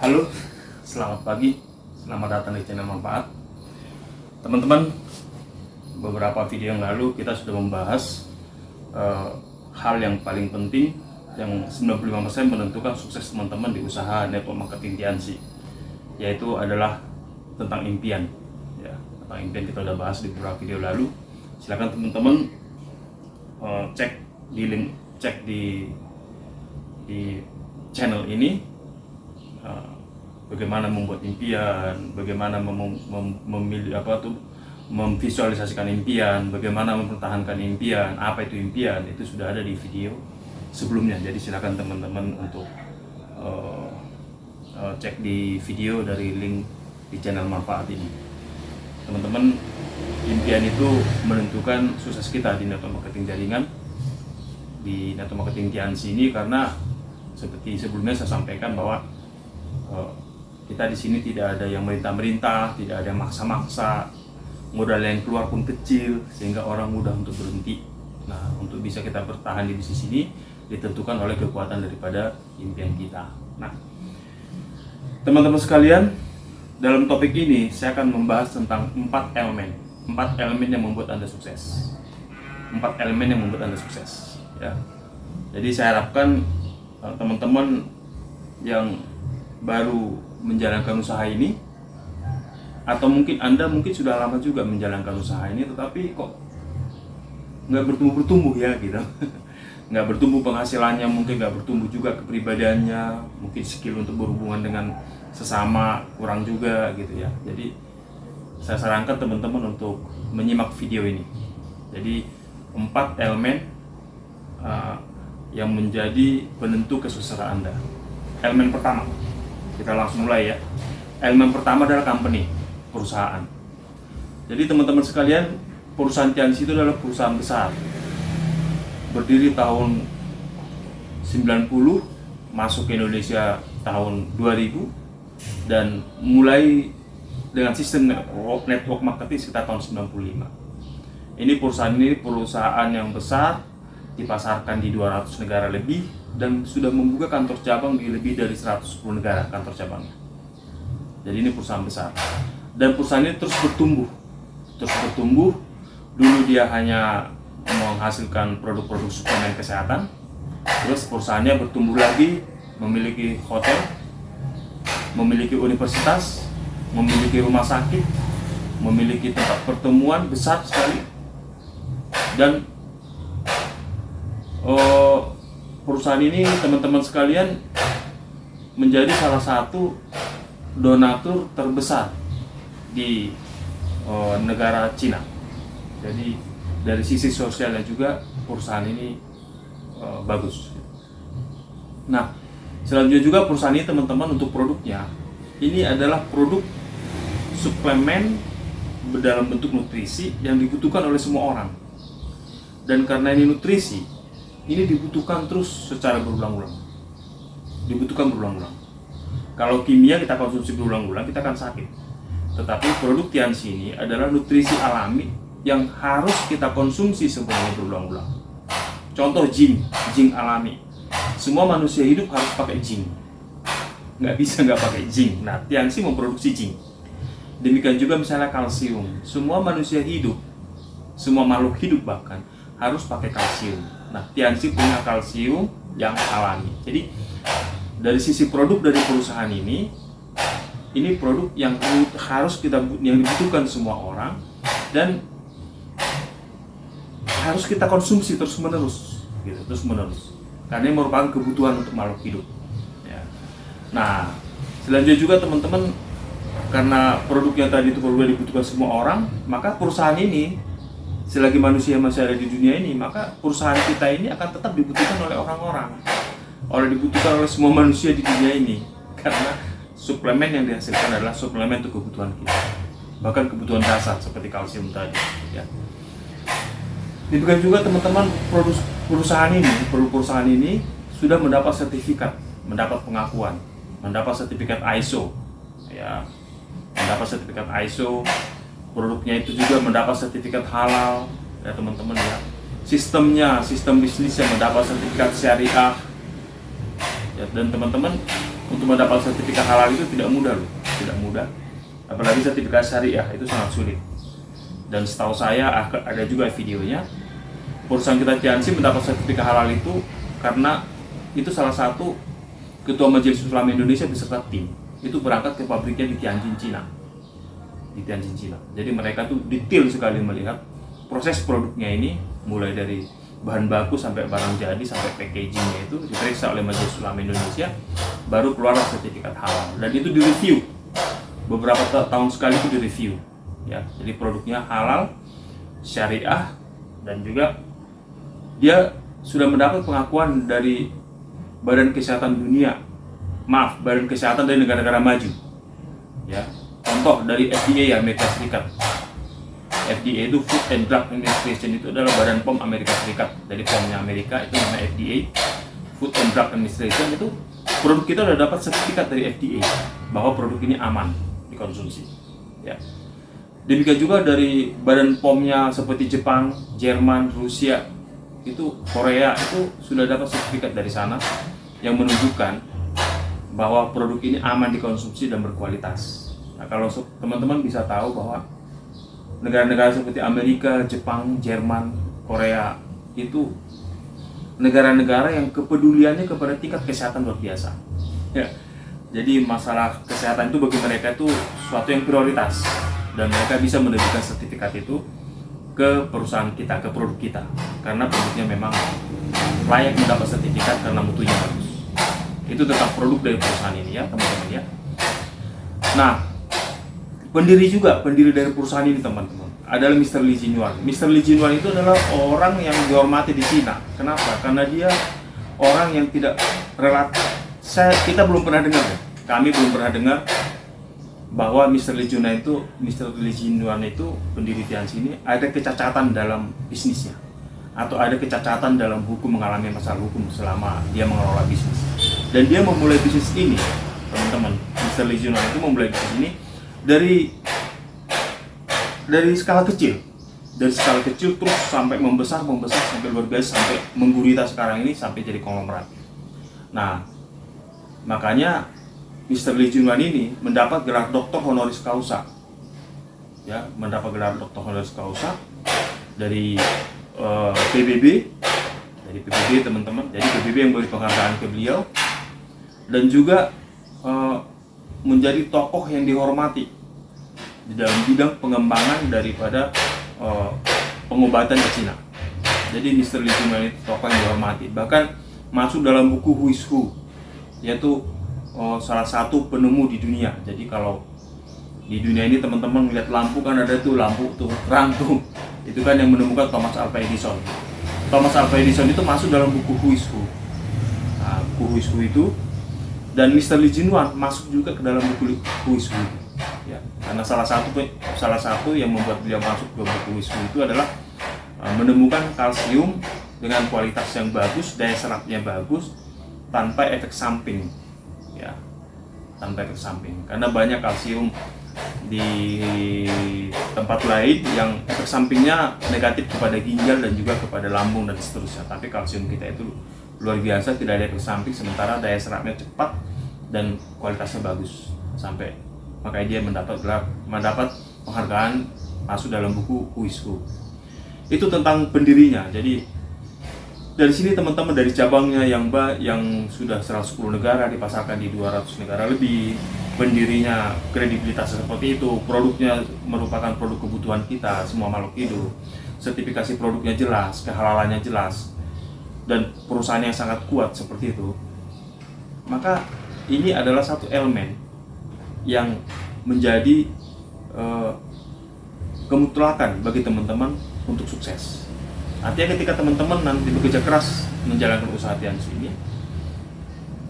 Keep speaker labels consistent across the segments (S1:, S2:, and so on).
S1: Halo, selamat pagi, selamat datang di channel Manfaat. Teman-teman, beberapa video yang lalu kita sudah membahas hal yang paling penting yang 95% menentukan sukses teman-teman di usaha network marketing TNC, yaitu adalah tentang impian. Ya, tentang impian kita sudah bahas di beberapa video lalu. Silakan teman-teman cek di channel ini. Bagaimana membuat impian, bagaimana memvisualisasikan impian, bagaimana mempertahankan impian, apa itu impian, itu sudah ada di video sebelumnya. Jadi silakan teman-teman untuk cek di video dari link di channel Manfaat ini. Teman-teman, impian itu menentukan sukses kita di network marketing jaringan, di network marketing TNC ini, karena seperti sebelumnya saya sampaikan bahwa kita di sini tidak ada yang merintah-merintah, tidak ada yang maksa-maksa, modal yang keluar pun kecil sehingga orang mudah untuk berhenti. Nah, untuk bisa kita bertahan di bisnis ini ditentukan oleh kekuatan daripada impian kita. Nah, teman-teman sekalian, dalam topik ini saya akan membahas tentang 4 elemen yang membuat Anda sukses. 4 elemen yang membuat Anda sukses, ya. Jadi saya harapkan teman-teman yang baru menjalankan usaha ini, atau mungkin Anda sudah lama juga menjalankan usaha ini, tetapi kok nggak bertumbuh ya gitu. Nggak bertumbuh penghasilannya, mungkin nggak bertumbuh juga kepribadiannya, mungkin skill untuk berhubungan dengan sesama kurang juga gitu ya. Jadi saya sarankan teman-teman untuk menyimak video ini. Jadi 4 elemen yang menjadi penentu kesuksesan Anda. Elemen pertama, kita langsung mulai ya. Elemen pertama adalah company, perusahaan. Jadi teman-teman sekalian, perusahaan TNC itu adalah perusahaan besar. Berdiri tahun 90, masuk ke Indonesia tahun 2000, dan mulai dengan sistem network marketing sekitar tahun 95. Ini perusahaan yang besar, dipasarkan di 200 negara lebih, dan sudah membuka kantor cabang di lebih dari 110 negara kantor cabangnya. Jadi ini perusahaan besar, dan perusahaan ini terus bertumbuh. Dulu dia hanya menghasilkan produk-produk suplemen kesehatan, terus perusahaannya bertumbuh lagi, memiliki hotel, memiliki universitas, memiliki rumah sakit, memiliki tempat pertemuan besar sekali, dan perusahaan ini, teman-teman sekalian, menjadi salah satu donatur terbesar di negara Cina. Jadi dari sisi sosialnya juga perusahaan ini bagus. Nah, selanjutnya juga perusahaan ini, teman-teman, untuk produknya ini adalah produk suplemen dalam bentuk nutrisi yang dibutuhkan oleh semua orang. Dan karena ini nutrisi, ini dibutuhkan terus secara berulang-ulang. Kalau kimia kita konsumsi berulang-ulang, kita akan sakit. Tetapi produk TNC ini adalah nutrisi alami yang harus kita konsumsi sebenarnya berulang-ulang. Contoh zinc alami. Semua manusia hidup harus pakai zinc. Nggak bisa nggak pakai zinc. Nah, TNC memproduksi zinc. Demikian juga misalnya kalsium. Semua manusia hidup, semua makhluk hidup bahkan, harus pakai kalsium. Nah, TNC punya kalsium yang alami. Jadi dari sisi produk dari perusahaan ini produk yang dibutuhkan semua orang dan harus kita konsumsi terus menerus. Karena ini merupakan kebutuhan untuk makhluk hidup. Ya. Nah, selanjutnya juga teman-teman, karena produk yang tadi itu dibutuhkan semua orang, maka perusahaan ini, selagi manusia masih ada di dunia ini, maka perusahaan kita ini akan tetap dibutuhkan oleh orang-orang, dibutuhkan oleh semua manusia di dunia ini, karena suplemen yang dihasilkan adalah suplemen untuk kebutuhan kita, bahkan kebutuhan dasar seperti kalsium tadi. Ya. Demikian juga teman-teman, produk perusahaan ini sudah mendapat sertifikat, mendapat pengakuan, mendapat sertifikat ISO, ya, mendapat sertifikat ISO. Produknya itu juga mendapat sertifikat halal, ya teman-teman ya. Sistem bisnisnya mendapat sertifikat syariah. Ya, dan teman-teman, untuk mendapat sertifikat halal itu tidak mudah loh, tidak mudah. Apalagi sertifikat syariah itu sangat sulit. Dan setahu saya ada juga videonya, perusahaan kita Tianxi mendapat sertifikat halal itu karena itu salah satu Ketua Majelis Ulama Indonesia beserta tim itu berangkat ke pabriknya di Tianjin, Cina. Di Tianjin, Cina. Jadi mereka tuh detail sekali melihat proses produknya ini, mulai dari bahan baku sampai barang jadi sampai packagingnya itu diperiksa oleh Majelis Ulama Indonesia, baru keluar sertifikat halal. Dan itu direview beberapa tahun sekali, itu direview ya. Jadi produknya halal, syariah, dan juga dia sudah mendapat pengakuan dari Badan Kesehatan Dunia, Badan Kesehatan dari negara-negara maju ya. Contoh dari FDA Amerika Serikat. FDA itu Food and Drug Administration, itu adalah Badan POM Amerika Serikat. Dari POM-nya Amerika itu namanya FDA, Food and Drug Administration. Itu produk kita sudah dapat sertifikat dari FDA bahwa produk ini aman dikonsumsi ya. Demikian juga dari badan POM-nya seperti Jepang, Jerman, Rusia, itu Korea, itu sudah dapat sertifikat dari sana yang menunjukkan bahwa produk ini aman dikonsumsi dan berkualitas. Nah, kalau teman-teman bisa tahu bahwa negara-negara seperti Amerika, Jepang, Jerman, Korea itu negara-negara yang kepeduliannya kepada tingkat kesehatan luar biasa ya. Jadi masalah kesehatan itu bagi mereka itu suatu yang prioritas, dan mereka bisa menerbitkan sertifikat itu ke perusahaan kita, ke produk kita, karena produknya memang layak mendapat sertifikat karena mutunya bagus. Itu tentang produk dari perusahaan ini ya teman-teman ya. Nah, pendiri dari perusahaan ini teman-teman adalah Mr. Li Jinhuan. Mr. Li Jinhuan itu adalah orang yang dihormati di Cina. Kenapa? Karena dia orang yang tidak relatif. Kita belum pernah dengar, kami belum pernah dengar bahwa Mr. Li Jinhuan itu pendiri Tianxi ini ada kecacatan dalam bisnisnya, atau ada kecacatan dalam hukum, mengalami masalah hukum selama dia mengelola bisnis. Dan dia memulai bisnis ini, teman-teman. Mr. Li Jinhuan itu memulai bisnis ini dari skala kecil, terus sampai membesar sampai luar biasa, sampai menggurita sekarang ini, sampai jadi konglomerat. Nah, makanya Mr. Li Jinhuan ini mendapat gelar Doktor Honoris Causa ya, mendapat gelar Doktor Honoris Causa dari PBB, teman-teman. Jadi PBB yang beri penghargaan ke beliau, dan juga menjadi tokoh yang dihormati di dalam bidang pengembangan daripada pengobatan di Cina. Jadi Mr. Li Jinhuan itu tokoh yang dihormati, bahkan masuk dalam buku Who is Who, yaitu salah satu penemu di dunia. Jadi kalau di dunia ini teman-teman lihat lampu, kan ada tuh lampu tuh terang tuh, itu kan yang menemukan Thomas Alva Edison. Thomas Alva Edison itu masuk dalam buku Who is Who. Nah, buku Who is Who itu, dan Mr. Li Jinhuan masuk juga ke dalam buku Who is Who ya. Karena salah satu yang membuat beliau masuk ke buku Who is Who itu adalah menemukan kalsium dengan kualitas yang bagus, daya serapnya bagus, tanpa efek samping ya, tanpa efek samping. Karena banyak kalsium di tempat lain yang efek sampingnya negatif kepada ginjal dan juga kepada lambung dan seterusnya. Tapi kalsium kita itu luar biasa, tidak ada efek samping, sementara daya serapnya cepat dan kualitasnya bagus. Sampai makanya dia mendapat penghargaan, masuk dalam buku Who is Who. Itu tentang pendirinya. Jadi dari sini teman-teman, dari cabangnya yang sudah 110 negara, dipasarkan di 200 negara lebih, pendirinya kredibilitas seperti itu, produknya merupakan produk kebutuhan kita semua makhluk hidup, sertifikasi produknya jelas, kehalalannya jelas, dan perusahaan yang sangat kuat seperti itu. Maka ini adalah satu elemen yang menjadi kemutlakan bagi teman-teman untuk sukses. Artinya ketika teman-teman nanti bekerja keras menjalankan usaha Tianxi ini,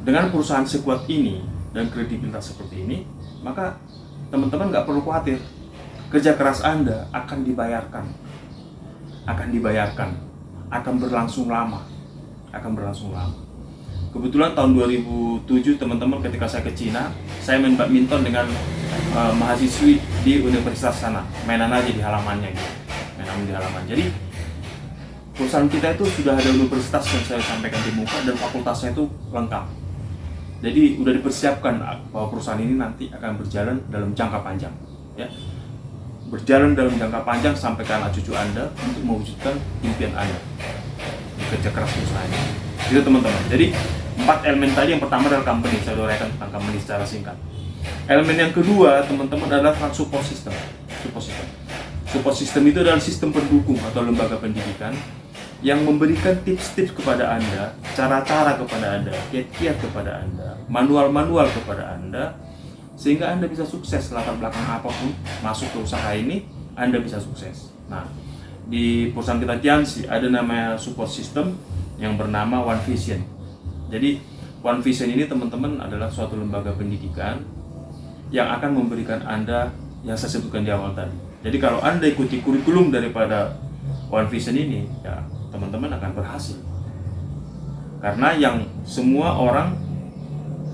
S1: dengan perusahaan sekuat ini dan kredibilitas seperti ini, maka teman-teman nggak perlu khawatir, kerja keras Anda akan dibayarkan, akan berlangsung lama. Kebetulan tahun 2007 teman-teman, ketika saya ke Cina, saya main badminton dengan mahasiswi di universitas sana, mainan aja di halamannya gitu, Jadi perusahaan kita itu sudah ada universitas yang saya sampaikan di muka, dan fakultasnya itu lengkap. Jadi udah dipersiapkan bahwa perusahaan ini nanti akan berjalan dalam jangka panjang, ya. Berjalan dalam jangka panjang sampai ke anak cucu Anda untuk mewujudkan impian Anda. Bekerja keras usahanya. Itu teman-teman. Jadi 4 elemen tadi, yang pertama adalah company, saya uraikan tentang company secara singkat. Elemen yang kedua, teman-teman, adalah support system. Support system itu adalah sistem pendukung atau lembaga pendidikan yang memberikan tips-tips kepada Anda, cara-cara kepada Anda, kiat-kiat kepada Anda, manual-manual kepada Anda, sehingga Anda bisa sukses latar belakang apapun masuk ke usaha ini, Anda bisa sukses. Nah, di perusahaan kita Tianxi ada namanya support system yang bernama One Vision. Jadi One Vision ini, teman-teman, adalah suatu lembaga pendidikan yang akan memberikan Anda yang saya sebutkan di awal tadi. Jadi kalau Anda ikuti kurikulum daripada One Vision ini, ya teman-teman akan berhasil. Karena yang semua orang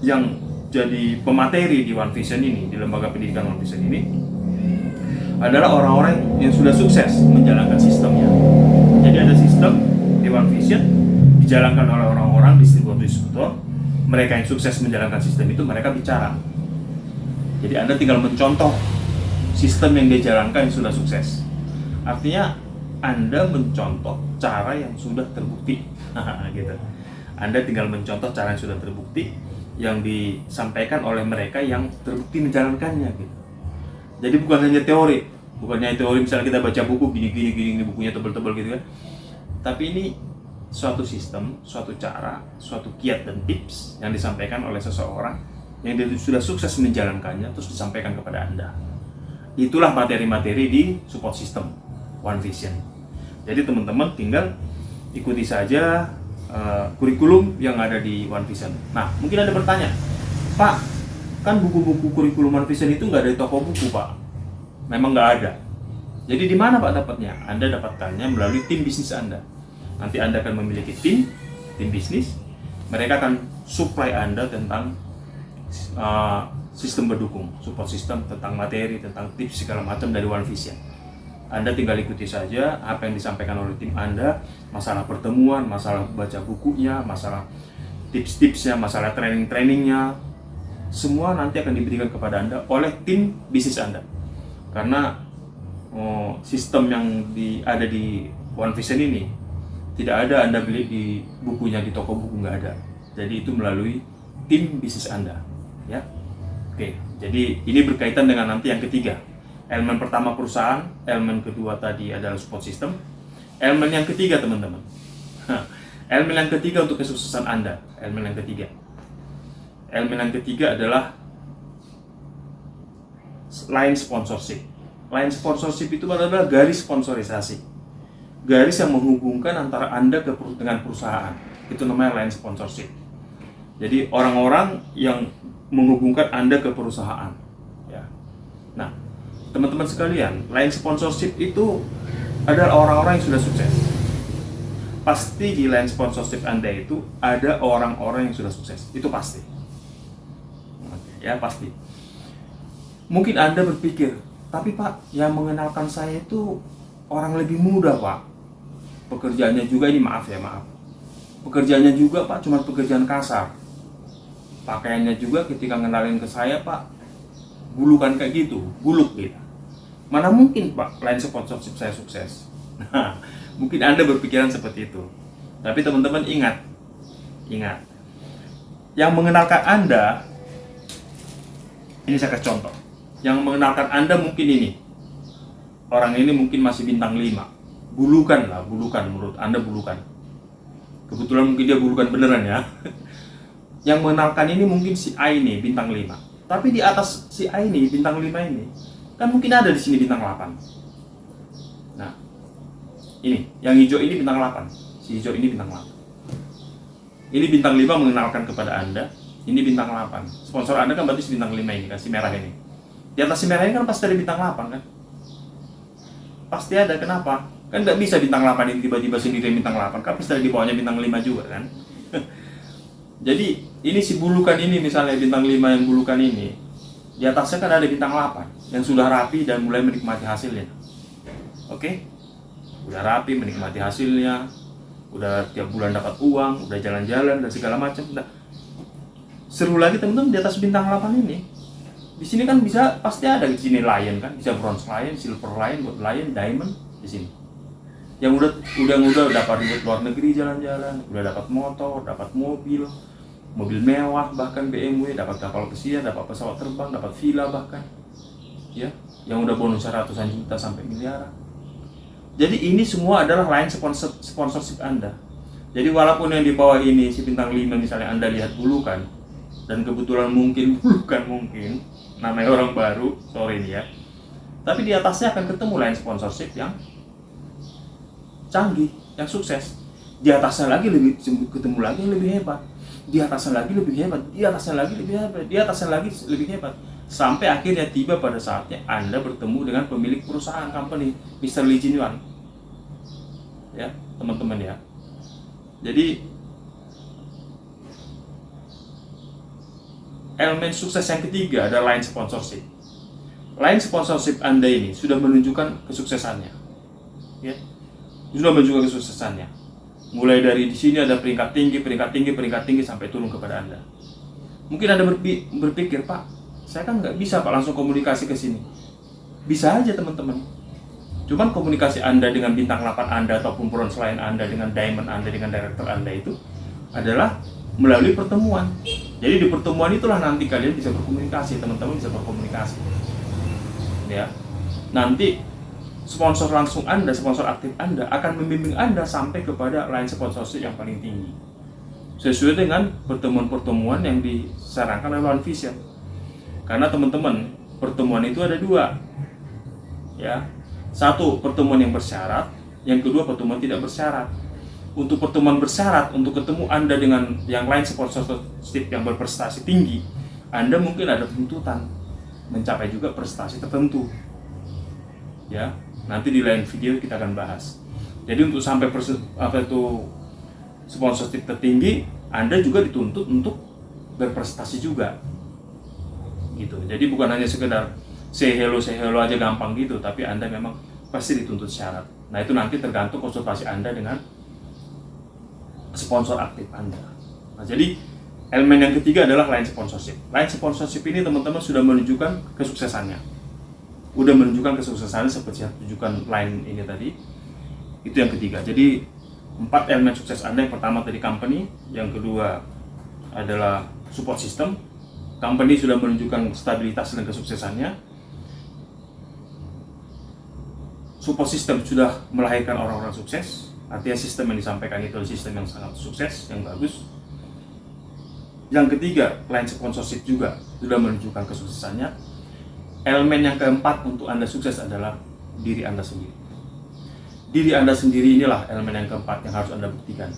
S1: yang jadi pemateri di One Vision ini, di lembaga pendidikan One Vision ini, adalah orang-orang yang sudah sukses menjalankan sistemnya. Jadi ada sistem di One Vision dijalankan oleh orang-orang distributor. Mereka yang sukses menjalankan sistem itu, mereka bicara. Jadi Anda tinggal mencontoh sistem yang dia jalankan yang sudah sukses. Artinya Anda mencontoh cara yang sudah terbukti. Gitu. Anda tinggal mencontoh cara yang sudah terbukti yang disampaikan oleh mereka yang terbukti menjalankannya, gitu. Jadi bukan hanya teori, misalnya kita baca buku gini bukunya tebel-tebel gitu kan. Tapi ini suatu sistem, suatu cara, suatu kiat dan tips yang disampaikan oleh seseorang yang dia sudah sukses menjalankannya terus disampaikan kepada Anda. Itulah materi-materi di support system One Vision. Jadi teman-teman tinggal ikuti saja kurikulum yang ada di One Vision. Nah, mungkin ada bertanya, Pak, kan buku-buku kurikulum One Vision itu nggak ada di toko buku, Pak. Memang nggak ada. Jadi di mana Pak dapatnya? Anda dapatkannya melalui tim bisnis Anda. Nanti Anda akan memiliki tim bisnis. Mereka akan supply Anda tentang sistem berdukung, support system, tentang materi, tentang tips segala macam dari One Vision. Anda tinggal ikuti saja apa yang disampaikan oleh tim Anda, masalah pertemuan, masalah baca bukunya, masalah tips-tipsnya, masalah training-trainingnya, semua nanti akan diberikan kepada Anda oleh tim bisnis Anda. Karena sistem yang ada di One Vision ini tidak ada Anda beli di bukunya di toko buku, nggak ada. Jadi itu melalui tim bisnis Anda, ya. Oke, jadi ini berkaitan dengan nanti yang ketiga. Elemen pertama perusahaan, elemen kedua tadi adalah support system. Elemen yang ketiga, teman-teman. Elemen yang ketiga untuk kesuksesan Anda. Elemen yang ketiga adalah line sponsorship. Line sponsorship itu adalah garis sponsorisasi. Garis yang menghubungkan antara Anda dengan perusahaan. Itu namanya line sponsorship. Jadi orang-orang yang menghubungkan Anda ke perusahaan. Ya. Nah, teman-teman sekalian, line sponsorship itu adalah orang-orang yang sudah sukses. Pasti di line sponsorship Anda itu ada orang-orang yang sudah sukses. Itu pasti. Ya, pasti. Mungkin Anda berpikir, tapi Pak, yang mengenalkan saya itu orang lebih muda, Pak. Pekerjaannya juga ini, maaf. Pekerjaannya juga, Pak, cuma pekerjaan kasar. Pakaiannya juga ketika ngenalin ke saya, Pak, bulukan kayak gitu, buluk gitu. Mana mungkin, Pak, line sponsorship saya sukses. Nah, mungkin Anda berpikiran seperti itu. Tapi teman-teman ingat. Yang mengenalkan Anda, ini saya kasih contoh. Yang mengenalkan Anda mungkin ini. Orang ini mungkin masih bintang 5. Bulukan menurut Anda bulukan. Kebetulan mungkin dia bulukan beneran ya. Yang mengenalkan ini mungkin si A ini bintang 5. Tapi di atas si A ini bintang 5 ini kan mungkin ada di sini bintang 8. Nah, ini yang hijau ini bintang 8. Si hijau ini bintang 8. Ini bintang 5 mengenalkan kepada Anda. Ini bintang 8. Sponsor Anda kan berarti si bintang 5 ini kan, si merah ini. Di atas si merah ini kan pasti ada bintang 8 kan? Pasti ada, kenapa? Kan nggak bisa bintang 8 ini tiba-tiba sendiri bintang 8, kan pasti ada di bawahnya bintang 5 juga kan? Jadi ini si bulukan ini misalnya bintang 5 yang bulukan ini, di atasnya kan ada bintang 8 yang sudah rapi dan mulai menikmati hasilnya. Oke? Udah rapi, menikmati hasilnya, udah tiap bulan dapat uang, udah jalan-jalan dan segala macam. Udah. seru lagi teman-teman, di atas bintang 8 ini, di sini kan bisa pasti ada di sini lion kan, bisa bronze lion, silver lion, gold lion, diamond di sini. Yang udah dapat duit luar negeri jalan-jalan, udah dapat motor, dapat mobil mewah, bahkan BMW, dapat kapal pesiar, dapat pesawat terbang, dapat villa bahkan, ya, yang udah bonus ratusan juta sampai miliaran. Jadi ini semua adalah line sponsorship Anda. Jadi walaupun yang di bawah ini si bintang 5 misalnya Anda lihat Bulukan, dan kebetulan mungkin Bulukan namanya orang baru, sorry nih ya, tapi di atasnya akan ketemu line sponsorship yang canggih, yang sukses. Di atasnya lagi ketemu lagi yang lebih hebat, di atasnya lagi lebih hebat, di atasnya lagi lebih hebat, di atasnya lagi lebih hebat, sampai akhirnya tiba pada saatnya Anda bertemu dengan pemilik perusahaan company, Mr. Lee Jin Yuan, ya teman-teman ya. Jadi elemen sukses yang ketiga adalah line sponsorship. Line sponsorship Anda ini sudah menunjukkan kesuksesannya, ya, sudah menunjukkan kesuksesannya. Mulai dari di sini ada peringkat tinggi sampai turun kepada Anda. Mungkin Anda berpikir, Pak, saya kan nggak bisa Pak langsung komunikasi ke sini. Bisa aja teman-teman. Cuman komunikasi Anda dengan bintang 8 Anda ataupun bronze line Anda dengan diamond Anda dengan director Anda itu adalah melalui pertemuan. Jadi di pertemuan itulah nanti kalian bisa berkomunikasi, teman-teman bisa berkomunikasi. Ya. Nanti sponsor langsung Anda, sponsor aktif Anda akan membimbing Anda sampai kepada line sponsorship yang paling tinggi. Sesuai dengan pertemuan-pertemuan yang disarankan oleh One Vision. Karena teman-teman, pertemuan itu ada dua. Ya. Satu, pertemuan yang bersyarat, yang kedua pertemuan tidak bersyarat. Untuk pertemuan bersyarat, untuk ketemu Anda dengan yang lain sponsorship yang berprestasi tinggi, Anda mungkin ada tuntutan mencapai juga prestasi tertentu. Ya, nanti di lain video kita akan bahas. Jadi untuk sampai sponsorship tertinggi, Anda juga dituntut untuk berprestasi juga. Gitu. Jadi bukan hanya sekedar say hello aja gampang gitu, tapi Anda memang pasti dituntut syarat. Nah, itu nanti tergantung konsultasi Anda dengan sponsor aktif Anda. Nah, jadi elemen yang ketiga adalah line sponsorship. Line sponsorship ini teman-teman sudah menunjukkan kesuksesannya. Udah menunjukkan kesuksesannya seperti yang tunjukkan line ini tadi. Itu yang ketiga. Jadi 4 elemen sukses Anda. Yang pertama tadi company, yang kedua adalah support system. Company sudah menunjukkan stabilitas dan kesuksesannya. Support system sudah melahirkan orang-orang sukses. Artinya sistem yang disampaikan itu adalah sistem yang sangat sukses, yang bagus. Yang ketiga, line sponsorship juga sudah menunjukkan kesuksesannya. Elemen yang keempat untuk Anda sukses adalah diri Anda sendiri. Diri Anda sendiri inilah elemen yang keempat yang harus Anda buktikan.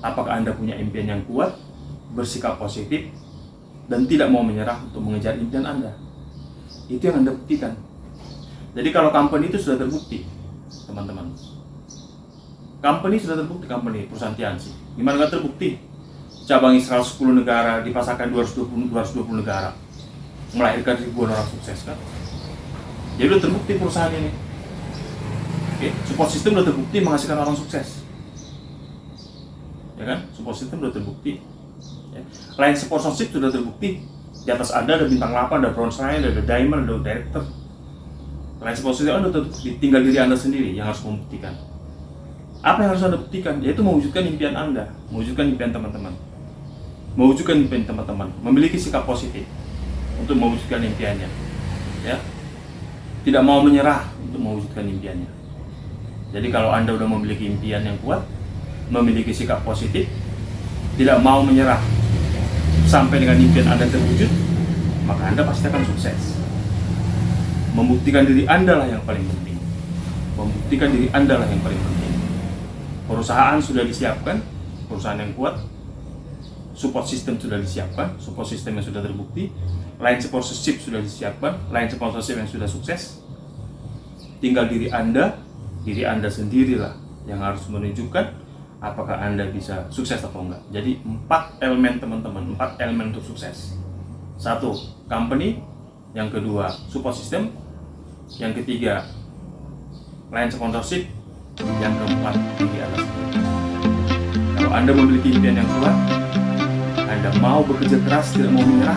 S1: Apakah Anda punya impian yang kuat, bersikap positif, dan tidak mau menyerah untuk mengejar impian Anda. Itu yang Anda buktikan. Jadi kalau company itu sudah terbukti, teman-teman. Company sudah terbukti, perusahaan Tianxi. Gimana nggak terbukti? Cabang Israel 10 negara, dipasarkan 220 negara. Melahirkan ribuan orang sukses kan? Jadi udah terbukti perusahaan ini. Oke, support system udah terbukti menghasilkan orang sukses. Ya kan? Support system udah terbukti. Ya. Line sponsorship sudah terbukti. Di atas Anda ada bintang 8, ada bronze line, ada diamond, ada director. Line sponsorship Anda terbukti, tinggal diri Anda sendiri yang harus membuktikan. Apa yang harus Anda buktikan? Yaitu mewujudkan impian Anda, mewujudkan impian teman-teman. Mewujudkan impian teman-teman, memiliki sikap positif untuk mewujudkan impiannya. Ya. Tidak mau menyerah untuk mewujudkan impiannya. Jadi kalau Anda sudah memiliki impian yang kuat, memiliki sikap positif, tidak mau menyerah sampai dengan impian Anda terwujud, maka Anda pasti akan sukses. Membuktikan diri Anda lah yang paling penting. Membuktikan diri Anda lah yang paling penting. Perusahaan sudah disiapkan, perusahaan yang kuat. Support system sudah disiapkan, support system yang sudah terbukti. Line sponsorship sudah disiapkan, line sponsorship yang sudah sukses. Tinggal diri Anda sendirilah yang harus menunjukkan apakah Anda bisa sukses atau enggak. Jadi 4 elemen teman-teman, 4 elemen untuk sukses. 1, company. Yang kedua, support system. Yang ketiga, line sponsorship. Yang keempat, diri Anda sendiri. Kalau Anda memiliki impian yang kuat, Anda mau bekerja keras, tidak mau menyerah,